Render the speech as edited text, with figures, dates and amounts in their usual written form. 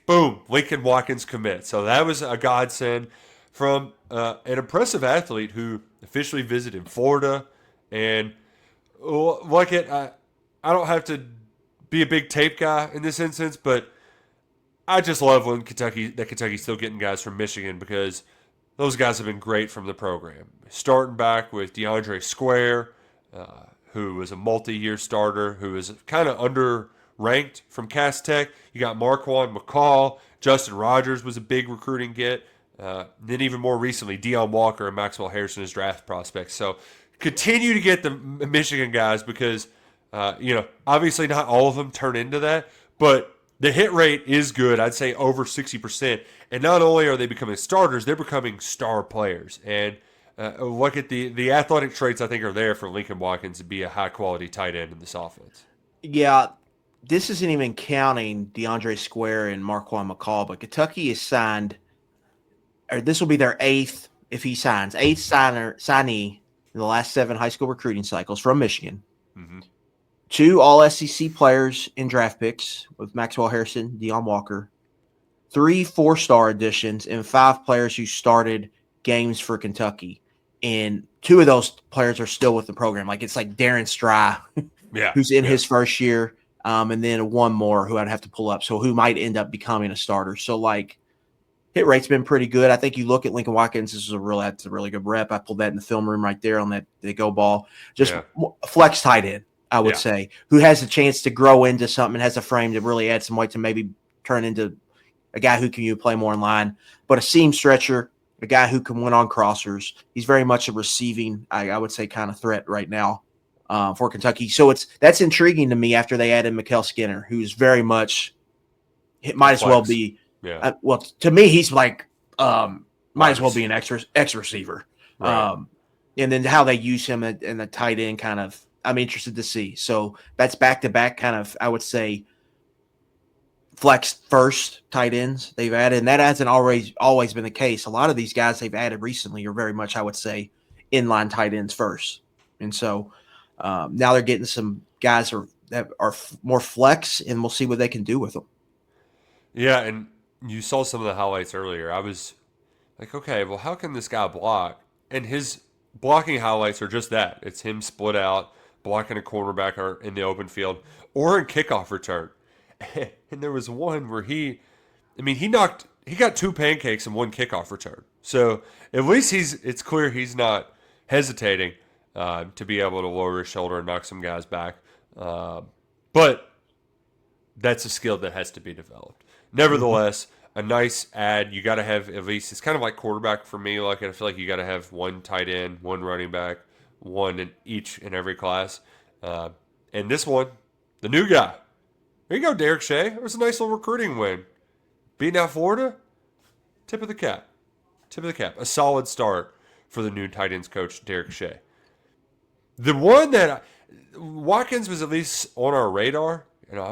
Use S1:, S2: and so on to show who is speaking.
S1: boom, Lincoln Watkins commit. So that was a godsend from an impressive athlete who officially visited Florida. And like it, I don't have to be a big tape guy in this instance, but I just love when Kentucky's still getting guys from Michigan because those guys have been great from the program. Starting back with DeAndre Square, who was a multi-year starter, who was kind of underranked from Cass Tech. You got Marquand McCall. Justin Rogers was a big recruiting get. Then even more recently, Deion Walker and Maxwell Harrison as draft prospects. So continue to get the Michigan guys because, obviously not all of them turn into that, but the hit rate is good. I'd say over 60%. And not only are they becoming starters, they're becoming star players. And look at the athletic traits I think are there for Lincoln Watkins to be a high quality tight end in this offense.
S2: Yeah, this isn't even counting DeAndre Square and Marquand McCall, but Kentucky is signed, or this will be their eighth, if he signs, signee in the last 7 high school recruiting cycles from Michigan.
S1: Mm-hmm.
S2: 2 all SEC players in draft picks with Maxwell Harrison, Deion Walker. 3 4-star additions, and 5 players who started games for Kentucky. And 2 of those players are still with the program. Like it's like Darren Stry, who's in his first year, and then 1 more who I'd have to pull up. So who might end up becoming a starter. So like hit rate's been pretty good. I think you look at Lincoln Watkins. That's a really good rep. I pulled that in the film room right there on the go ball. Just flex tight end, I would say, who has a chance to grow into something and has a frame to really add some weight to maybe turn into a guy who can play more in line, but a seam stretcher, a guy who can win on crossers. He's very much a receiving, I would say, kind of threat right now for Kentucky. So that's intriguing to me after they added Mikael Skinner, who's very much might as well be. Well, to me, he's like might as well be an X receiver.
S1: Right.
S2: And then how they use him in the tight end kind of, I'm interested to see. So that's back to back kind of, I would say, flex first tight ends they've added, and that hasn't always been the case. A lot of these guys they've added recently are very much, I would say, inline tight ends first. And so now they're getting some guys that are more flex, and we'll see what they can do with them.
S1: Yeah, and you saw some of the highlights earlier. I was like, okay, well, how can this guy block? And his blocking highlights are just that. It's him split out, blocking a cornerback or in the open field or in kickoff return. And there was one where he got 2 pancakes and 1 kickoff return. So at least it's clear he's not hesitating to be able to lower his shoulder and knock some guys back. But that's a skill that has to be developed. Nevertheless, a nice ad. You got to have at least, it's kind of like quarterback for me. Like I feel like you got to have 1 tight end, 1 running back, 1 in each and every class. And this one, the new guy. There you go, Derek Shay. It was a nice little recruiting win. Beating out Florida, tip of the cap. Tip of the cap. A solid start for the new tight ends coach, Derek Shay. The one that Watkins was at least on our radar. I was